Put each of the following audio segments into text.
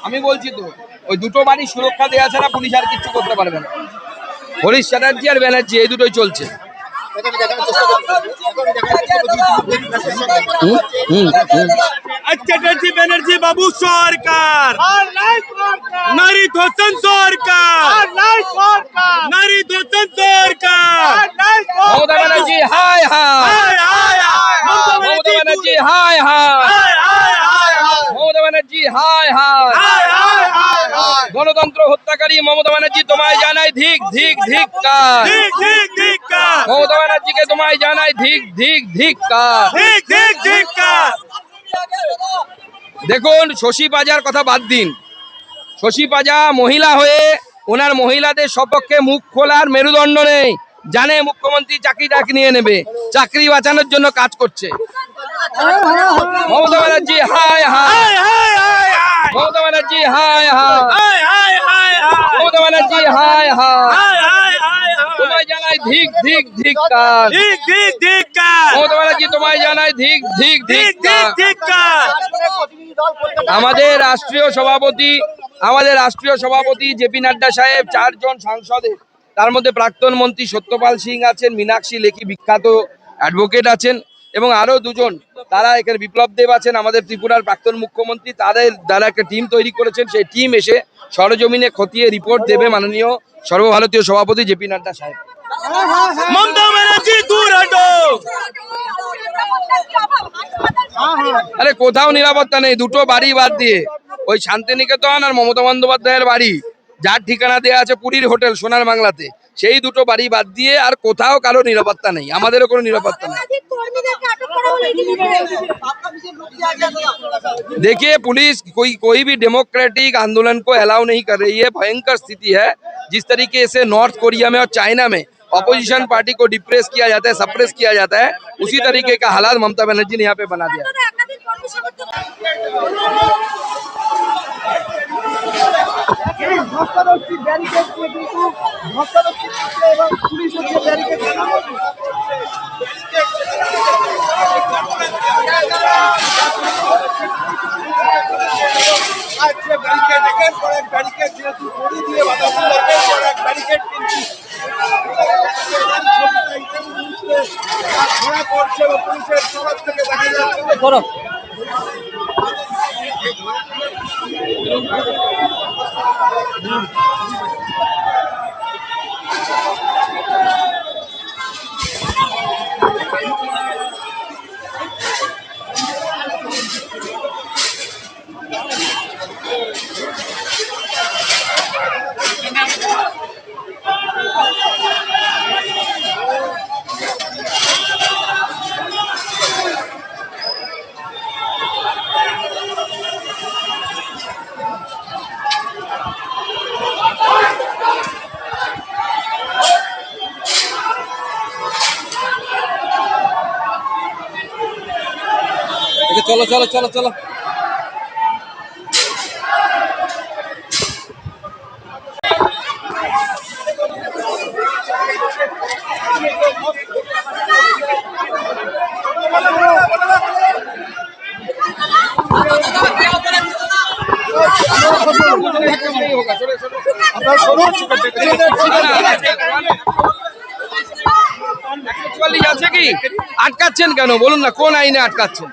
আমি বলছি তো ওই দুটো বাড়ি সুরক্ষা দেওয়া ছাড়া পুলিশ আর কিছু করতে পারবে না। হরিশ চ্যাটার্জি আর ব্যানার্জি এই দুটোই চলছে। চ্যাটার্জি ব্যানার্জি বাবু সরকার, নারী ধর্ষণ সরকার, নারী ধর্ষণ সরকার। মমতা ব্যানার্জি হায় হায়, মমতা ব্যানার্জি হায় হায়, মমতা ব্যানার্জি হায় হায়। গণতন্ত্র হত্যাকারী মমতা ব্যানার্জি তোমায় জানাই ধিক ধিক ধিক্কার। মমতা ব্যানার্জিকে তোমায় জানাই ধিক ধিক ধিক্কার। দেখুন শশী পাজার কথা বাদ দিন, শশী পাজা মহিলা হয়ে ওনার মহিলাদের সপক্ষে মুখ খোলার মেরুদণ্ড নেই। জানে মুখ্যমন্ত্রী চাকরিটা নিয়ে নেবে, চাকরি বাঁচানোর জন্য কাজ করছে। মমতা ব্যানার্জি হায় হায়, মমতা ব্যানার্জি হায় হায়, মমতা ব্যানার্জি হায় হায়। তোমায় জানাই ধিক ধিক ধিক্কার। মমতা ব্যানার্জি তোমায় জানাই ধিক ধিক ধিক্কার। আমাদের রাষ্ট্রীয় সভাপতি জেপি নাড্ডা সাহেব, 4 জন সাংসদের, তার মধ্যে প্রাক্তন মন্ত্রী সত্যপাল সিং আছেন, মীনাক্ষী লেখি বিখ্যাত অ্যাডভোকেট আছেন, এবং আরো 2 জন, তারা এখানে বিপ্লব দেব আছেন আমাদের ত্রিপুরার প্রাক্তন মুখ্যমন্ত্রী। তাদের দ্বারা একটা টিম তৈরি করেছেন, সেই টিম এসে সরজমিনে খতিয়ে রিপোর্ট দেবে মাননীয় সর্বভারতীয় সভাপতি জেপি নাড্ডা সাহেব। মমতা ব্যানার্জি দূর হটো। আরে কোথাও নিরাপত্তা নেই, দুটো বাড়ি বাদ দিয়ে ওই শান্তিনিকেতন আর মমতা বন্দ্যোপাধ্যায়ের বাড়ি, যার ঠিকানা দেওয়া আছে পুরীর হোটেল সোনার বাংলাতে, সেই দুটো বাড়ি বাদ দিয়ে আর কোথাও কারো নিরাপত্তা নেই, আমাদেরও কোনো নিরাপত্তা নেই। देखिए पुलिस कोई भी डेमोक्रेटिक आंदोलन को अलाउ नहीं कर रही है। भयंकर स्थिति है। जिस तरीके से नॉर्थ कोरिया में और चाइना में ऑपोजिशन पार्टी को डिप्रेस किया जाता है, सप्रेस किया जाता है, उसी तरीके का हालात ममता बनर्जी ने यहाँ पे बना दिया। चलो चलो चलो चलो আছে কি আটকাচ্ছেন কেন বলুন না, কোন আইনে আটকাচ্ছেন?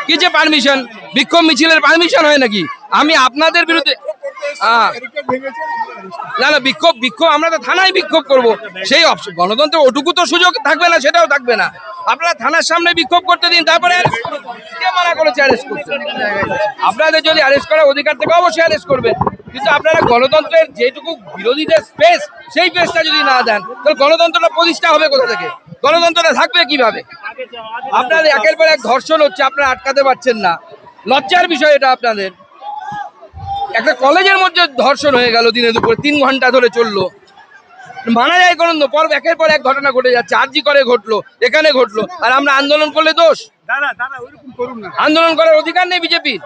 কি যে পারমিশন, বিক্ষোভ মিছিলের পারমিশন হয় নাকি? আমি আপনাদের বিরুদ্ধে না না বিক্ষোভ আমরা তো থানায় বিক্ষোভ করব, সেই গণতন্ত্রে ওটুকু তো সুযোগ থাকবে না, সেটাও থাকবে না। আপনারা থানার সামনে বিক্ষোভ করতে দিন, তারপরে কে মানা করেছে অ্যারেস্ট করতে? আপনাদের যদি অ্যারেস্ট করার অধিকার থেকে অবশ্যই অ্যারেস্ট করবেন, কিন্তু আপনারা গণতন্ত্রের যেটুকু বিরোধীদের স্পেস, সেই স্পেসটা যদি না দেন, তাহলে গণতন্ত্রটা প্রতিষ্ঠা হবে কোথা থেকে? গণতন্ত্রটা থাকবে কিভাবে? আপনাদের একের পর এক ধর্ষণ হচ্ছে, আপনারা আটকাতে পারছেন না। লজ্জার বিষয় এটা আপনাদের। একটা কলেজের মধ্যে ধর্ষণ হয়ে গেল দিনে দুপুরে, 3 ঘন্টা ধরে চললো, মানা যায় কোন? পর একের পর এক ঘটনা ঘটে যাচ্ছে, আরজি করে ঘটলো, এখানে ঘটলো, আর আমরা আন্দোলন করলে দোষ? আন্দোলন করার অধিকার নেই বিজেপির?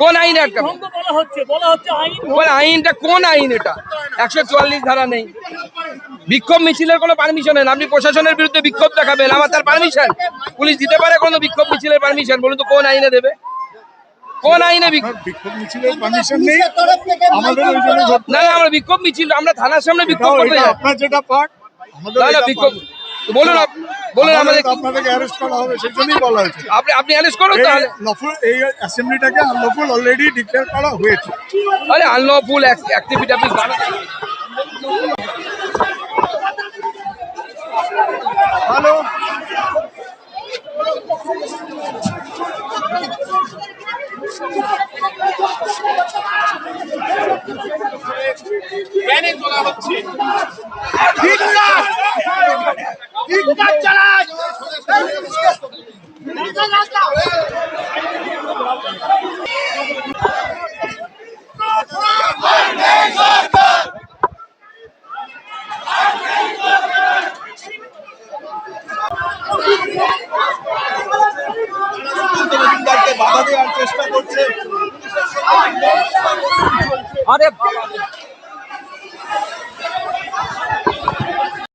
কোন আইন আটকাবে? আইনটা কোন আইন? এটা 144 ধারা নেই। বিক্ষোভ মিছিলের কোনো পারমিশন নেই। আপনি প্রশাসনের বিরুদ্ধে বিক্ষোভ দেখাবেন, আমার তার পারমিশন পুলিশ দিতে পারে কোনো বিক্ষোভ মিছিলের পারমিশন? বলুন তো কোন আইনে দেবে? কোন আইনে বিক্ষোভ? বিক্ষোভ মিছিলের পারমিশন নেই আমাদের, ওই জন্য না না, আমরা বিক্ষোভ মিছিল, আমরা থানার সামনে বিক্ষোভ করতে যাই। আপনার যেটা পার্ট আমাদের না না, এটা বিক্ষোভ part। বলুন, বলুন আমাদের কি- আপনাদেরকে অ্যারেস্ট করা হবে সেই জন্যই বলা হয়েছে। আপনি অ্যারেস্ট করুন এই তাহলে। লফুল, এই অ্যাসেম্বলিটাকে আনলফুল অলরেডি ডিক্লেয়ার করা হয়েছে। আরে আনলফুল অ্যাক্টিভিটি আপনি হ্যালো, বাধা দেওয়ার চেষ্টা করছে। আরে বাবা